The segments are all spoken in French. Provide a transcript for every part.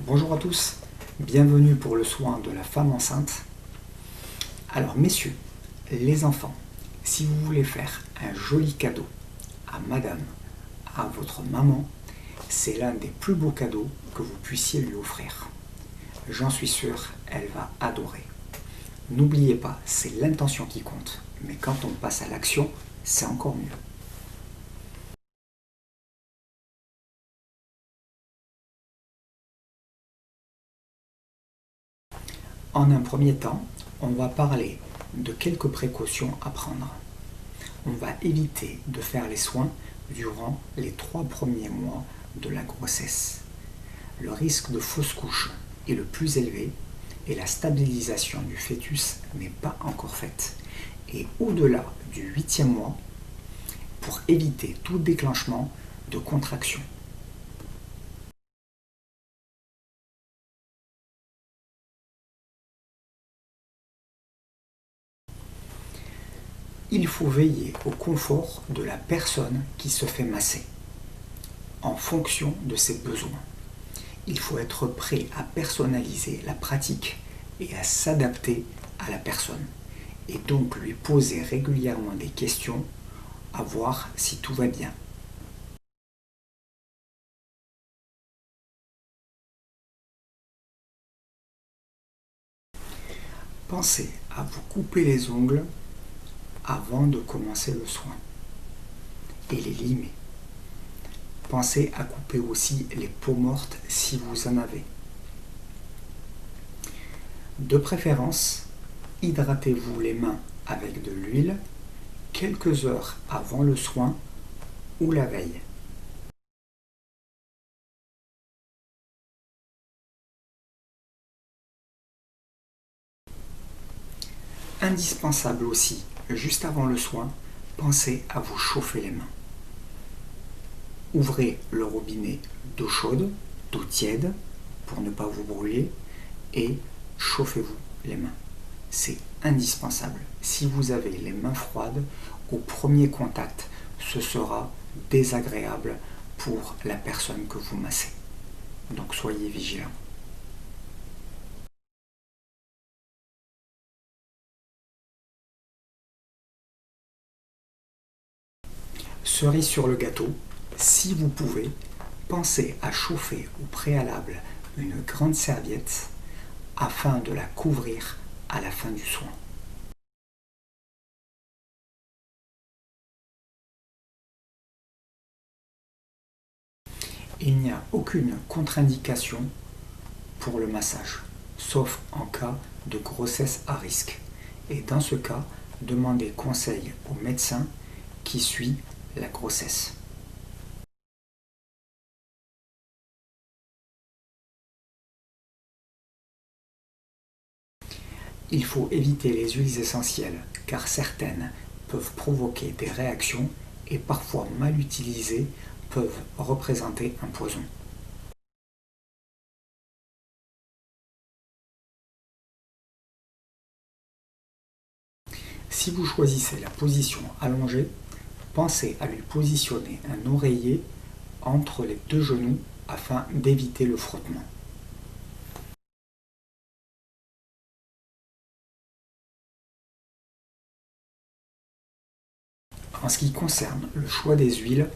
Bonjour à tous, bienvenue pour le soin de la femme enceinte. Alors messieurs, les enfants, si vous voulez faire un joli cadeau à madame, à votre maman, c'est l'un des plus beaux cadeaux que vous puissiez lui offrir. J'en suis sûr, elle va adorer. N'oubliez pas, c'est l'intention qui compte, mais quand on passe à l'action, c'est encore mieux. En un premier temps, on va parler de quelques précautions à prendre. On va éviter de faire les soins durant les 3 premiers mois de la grossesse. Le risque de fausse couche est le plus élevé et la stabilisation du fœtus n'est pas encore faite. Et au-delà du 8e mois, pour éviter tout déclenchement de contraction. Il faut veiller au confort de la personne qui se fait masser, en fonction de ses besoins. Il faut être prêt à personnaliser la pratique et à s'adapter à la personne. Et donc lui poser régulièrement des questions à voir si tout va bien. Pensez à vous couper les ongles avant de commencer le soin et les limer. Pensez à couper aussi les peaux mortes si vous en avez. De préférence, hydratez-vous les mains avec de l'huile quelques heures avant le soin ou la veille. Indispensable aussi, juste avant le soin, pensez à vous chauffer les mains. Ouvrez le robinet d'eau chaude, d'eau tiède, pour ne pas vous brûler, et chauffez-vous les mains. C'est indispensable. Si vous avez les mains froides, au premier contact, ce sera désagréable pour la personne que vous massez. Donc soyez vigilants. Cerise sur le gâteau, si vous pouvez, pensez à chauffer au préalable une grande serviette afin de la couvrir à la fin du soin. Il n'y a aucune contre-indication pour le massage, sauf en cas de grossesse à risque. Et dans ce cas, demandez conseil au médecin qui suit la grossesse. Il faut éviter les huiles essentielles car certaines peuvent provoquer des réactions et parfois mal utilisées peuvent représenter un poison. Si vous choisissez la position allongée, pensez à lui positionner un oreiller entre les deux genoux afin d'éviter le frottement. En ce qui concerne le choix des huiles,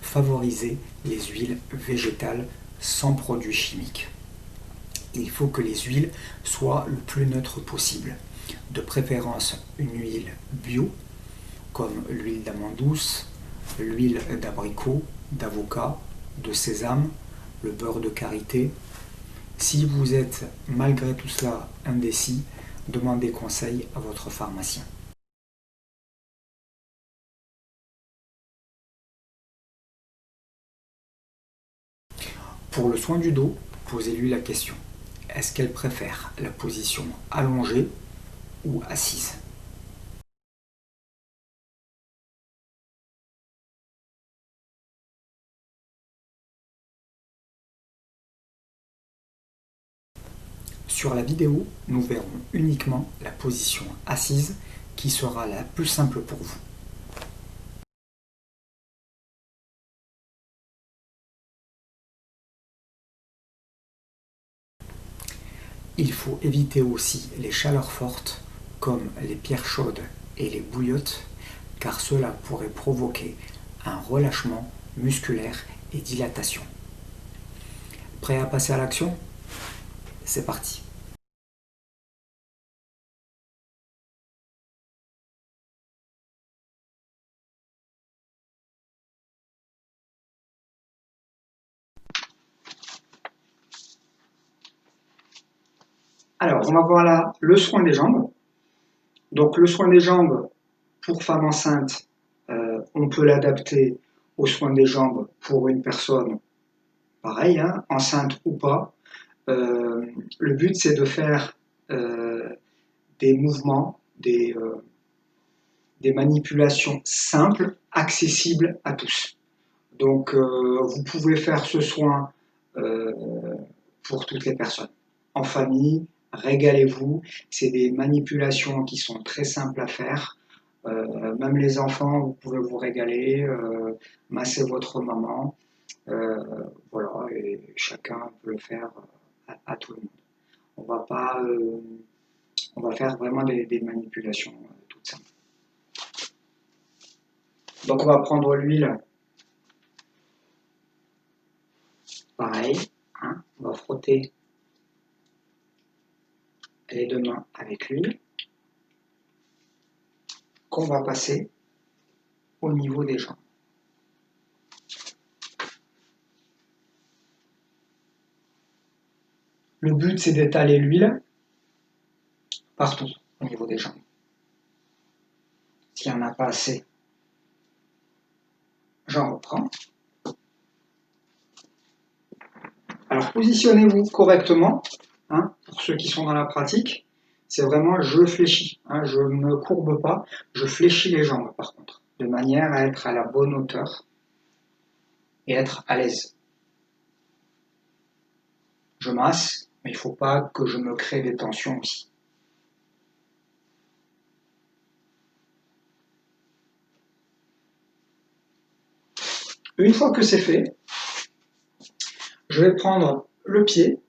favorisez les huiles végétales sans produits chimiques. Il faut que les huiles soient le plus neutres possible. De préférence une huile bio, comme l'huile d'amande douce, l'huile d'abricot, d'avocat, de sésame, le beurre de karité. Si vous êtes malgré tout cela indécis, demandez conseil à votre pharmacien. Pour le soin du dos, posez-lui la question. Est-ce qu'elle préfère la position allongée ou assise? Sur la vidéo, nous verrons uniquement la position assise qui sera la plus simple pour vous. Il faut éviter aussi les chaleurs fortes comme les pierres chaudes et les bouillottes car cela pourrait provoquer un relâchement musculaire et dilatation. Prêt à passer à l'action? C'est parti. Alors, on va voir là le soin des jambes. Donc, le soin des jambes pour femme enceinte, on peut l'adapter au soin des jambes pour une personne pareil, hein, enceinte ou pas. Le but, c'est de faire des mouvements, des manipulations simples, accessibles à tous. Donc, vous pouvez faire ce soin euh, pour toutes les personnes. En famille, régalez-vous. C'est des manipulations qui sont très simples à faire. Même les enfants, vous pouvez vous régaler, masser votre maman. Euh, voilà, et chacun peut le faire tout le monde. On va pas, on va faire vraiment des manipulations toutes simples. Donc on va prendre l'huile, pareil, hein, on va frotter les deux mains avec l'huile qu'on va passer au niveau des jambes. Le but c'est d'étaler l'huile partout au niveau des jambes. S'il n'y en a pas assez, j'en reprends. Alors positionnez-vous correctement, hein, pour ceux qui sont dans la pratique. C'est vraiment je fléchis, hein, je ne me courbe pas, je fléchis les jambes par contre, de manière à être à la bonne hauteur et être à l'aise. Je masse, mais il ne faut pas que je me crée des tensions aussi. Une fois que c'est fait, je vais prendre le pied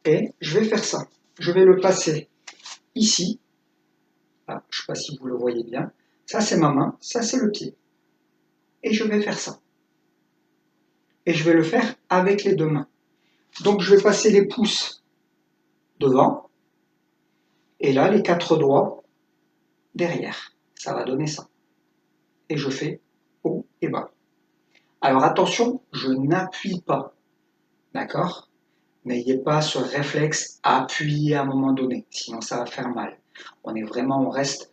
et je vais faire ça. Je vais le passer ici. Ah, je ne sais pas si vous le voyez bien. Ça, c'est ma main. Ça, c'est le pied. Et je vais faire ça. Et je vais le faire avec les deux mains. Donc, je vais passer les pouces devant. Et là, les quatre doigts derrière. Ça va donner ça. Et je fais haut et bas. Alors, attention, je n'appuie pas. D'accord? N'ayez pas ce réflexe à appuyer à un moment donné. Sinon, ça va faire mal. On reste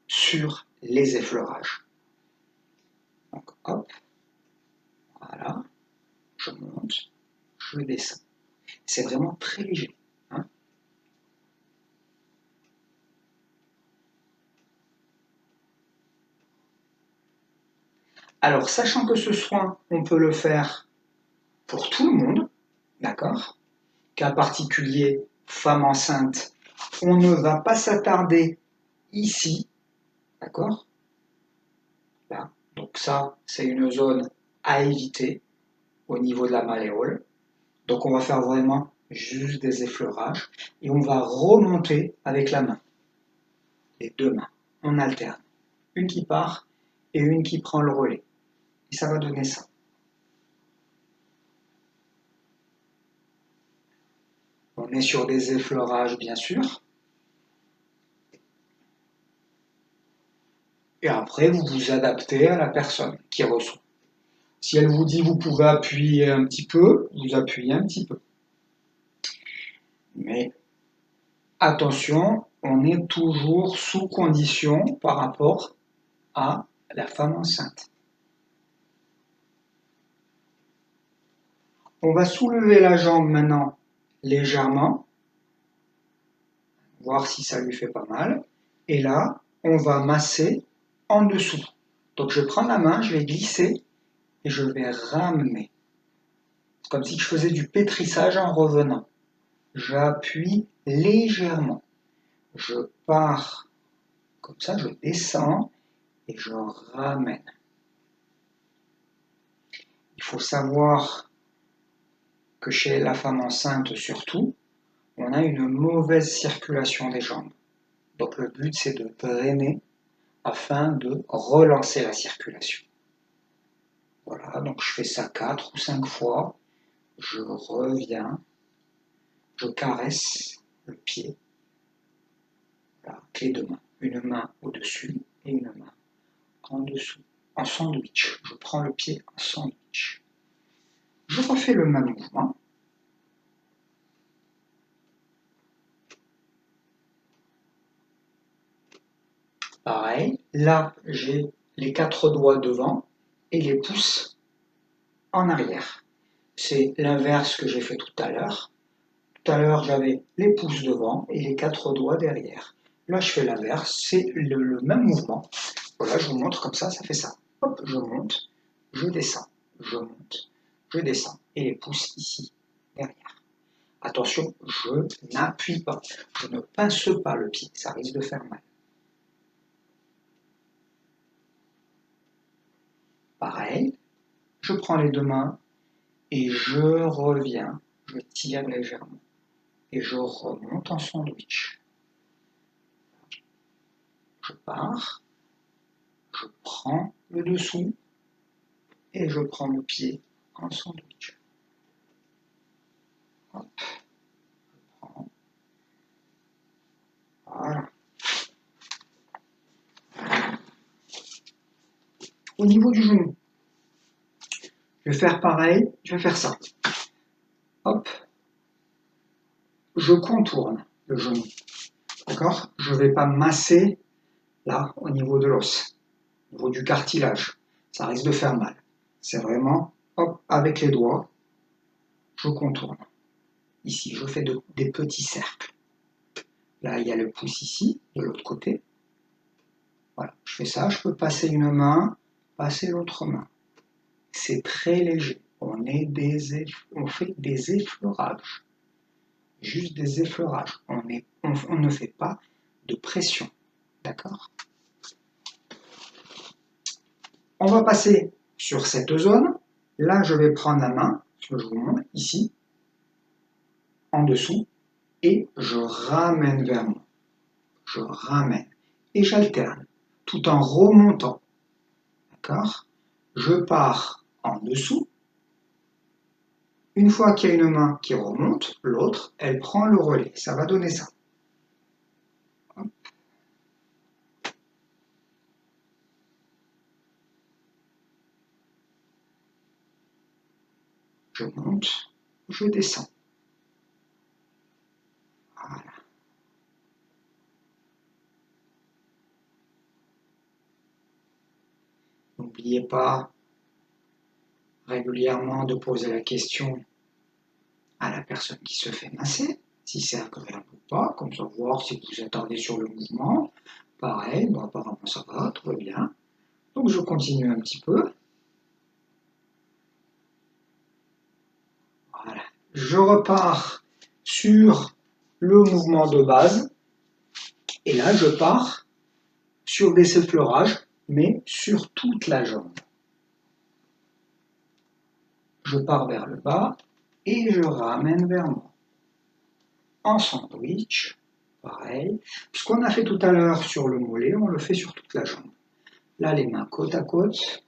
sur les effleurages. Donc, hop, voilà, je monte, je descends. C'est vraiment très léger, hein. Alors, sachant que ce soin, on peut le faire pour tout le monde, d'accord? Cas particulier, femme enceinte, on ne va pas s'attarder ici, d'accord? Là. Donc ça, c'est une zone à éviter au niveau de la malléole. Donc on va faire vraiment juste des effleurages et on va remonter avec la main, les deux mains. On alterne. Une qui part et une qui prend le relais. Et ça va donner ça. On est sur des effleurages bien sûr. Et après, vous vous adaptez à la personne qui reçoit. Si elle vous dit vous pouvez appuyer un petit peu, vous appuyez un petit peu. Mais attention, on est toujours sous condition par rapport à la femme enceinte. On va soulever la jambe maintenant légèrement, voir si ça lui fait pas mal. Et là, on va masser en dessous. Donc je prends la main, je vais glisser et je vais ramener. Comme si je faisais du pétrissage en revenant. J'appuie légèrement. Je pars comme ça, je descends et je ramène. Il faut savoir que chez la femme enceinte surtout, on a une mauvaise circulation des jambes. Donc le but, c'est de drainer afin de relancer la circulation. Voilà, donc je fais ça 4 ou 5 fois. Je reviens, je caresse le pied, voilà, avec les deux mains. Une main au-dessus et une main en dessous. En sandwich, je prends le pied en sandwich. Je refais le même mouvement. Pareil, là j'ai les 4 doigts devant et les pouces en arrière. C'est l'inverse que j'ai fait tout à l'heure. Tout à l'heure j'avais les pouces devant et les 4 doigts derrière. Là je fais l'inverse, c'est le même mouvement. Voilà, je vous montre comme ça fait ça. Hop, je monte, je descends, je monte, je descends. Et les pouces ici, derrière. Attention, je n'appuie pas, je ne pince pas le pied, ça risque de faire mal. Pareil, je prends les deux mains et je reviens, je tire légèrement et je remonte en sandwich. Je pars, je prends le dessous et je prends le pied en sandwich. Hop, je prends. Voilà. Au niveau du genou, je vais faire pareil, je vais faire ça. Hop, je contourne le genou. D'accord? Je ne vais pas masser là au niveau de l'os, au niveau du cartilage. Ça risque de faire mal. C'est vraiment, hop, avec les doigts, je contourne. Ici, je fais des petits cercles. Là, il y a le pouce ici, de l'autre côté. Voilà, je fais ça, je peux passer une main, passer l'autre main. C'est très léger. On fait des effleurages. Juste des effleurages. On ne fait pas de pression. D'accord? On va passer sur cette zone. Là, je vais prendre la main, ce que je vous montre, ici, en dessous, et je ramène vers moi. Je ramène. Et j'alterne, tout en remontant. D'accord? Je pars en dessous. Une fois qu'il y a une main qui remonte, l'autre, elle prend le relais. Ça va donner ça. Hop. Je monte, je descends. Voilà. N'oubliez pas régulièrement de poser la question à la personne qui se fait masser, si c'est agréable ou pas, comme ça voir si vous attardez sur le mouvement. Pareil, bon, apparemment ça va, tout va bien. Donc je continue un petit peu. Voilà. Je repars sur le mouvement de base. Et là, je pars sur des effleurages, mais sur toute la jambe. Je pars vers le bas et je ramène vers moi. En sandwich, pareil. Ce qu'on a fait tout à l'heure sur le mollet, on le fait sur toute la jambe. Là, les mains côte à côte.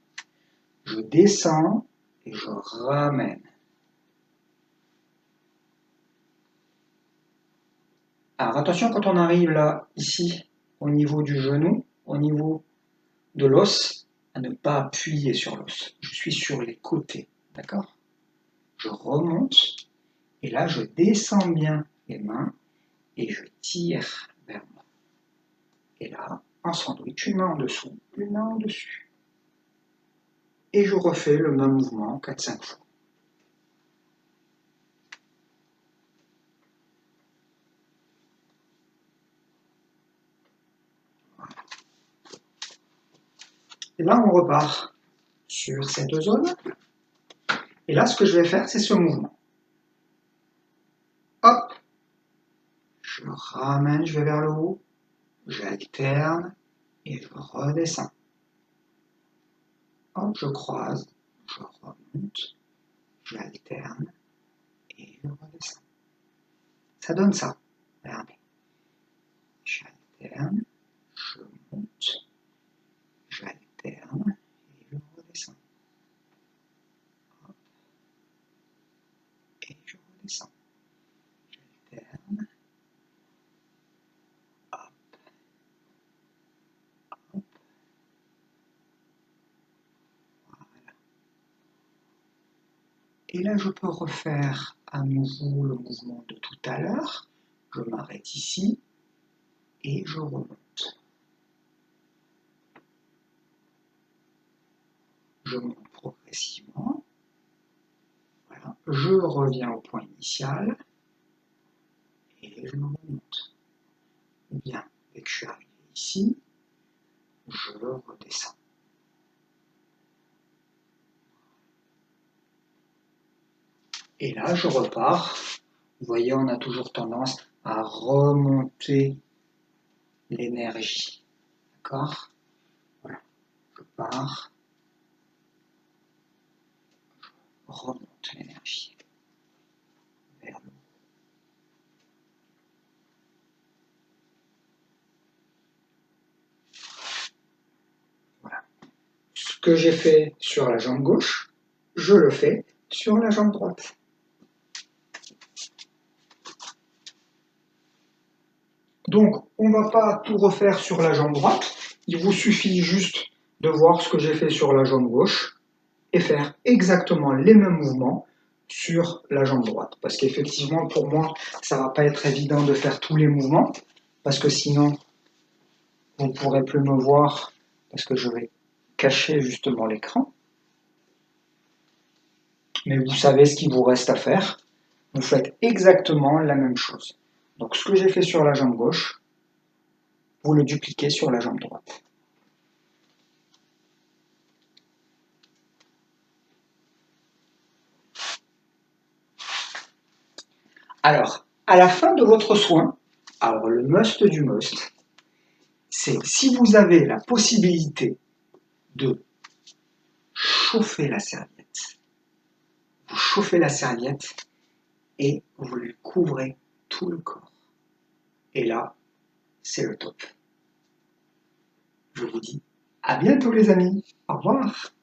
Je descends et je ramène. Alors attention quand on arrive là, ici, au niveau du genou, au niveau de l'os, à ne pas appuyer sur l'os. Je suis sur les côtés, d'accord? Je remonte et là je descends bien les mains et je tire vers moi. Et là, en sandwich, une main en dessous, une main en dessus. Et je refais le même mouvement 4-5 fois. Et là, on repart sur cette zone. Et là, ce que je vais faire, c'est ce mouvement. Hop, je ramène, je vais vers le haut, j'alterne et je redescends. Hop, je croise, je remonte, j'alterne et je redescends. Ça donne ça. Regardez. J'alterne, je monte, j'alterne et je redescends. Hop. Et je redescends. J'alterne. Hop. Hop. Voilà. Et là, je peux refaire à nouveau le mouvement de tout à l'heure. Je m'arrête ici et je remonte. Je monte progressivement. Voilà. Je reviens au point initial et je remonte. Ou bien, dès que je suis arrivé ici, je redescends. Et là, je repars. Vous voyez, on a toujours tendance à remonter l'énergie. D'accord? Voilà. Je pars. Je remonte l'énergie vers le haut. Voilà. Ce que j'ai fait sur la jambe gauche, je le fais sur la jambe droite. Donc, on ne va pas tout refaire sur la jambe droite. Il vous suffit juste de voir ce que j'ai fait sur la jambe gauche et faire exactement les mêmes mouvements sur la jambe droite. Parce qu'effectivement, pour moi, ça ne va pas être évident de faire tous les mouvements, parce que sinon, vous ne pourrez plus me voir, parce que je vais cacher justement l'écran. Mais vous savez ce qu'il vous reste à faire. Vous faites exactement la même chose. Donc ce que j'ai fait sur la jambe gauche, vous le dupliquez sur la jambe droite. Alors, à la fin de votre soin, alors le must du must, c'est si vous avez la possibilité de chauffer la serviette, vous chauffez la serviette et vous lui couvrez tout le corps. Et là, c'est le top. Je vous dis à bientôt les amis. Au revoir.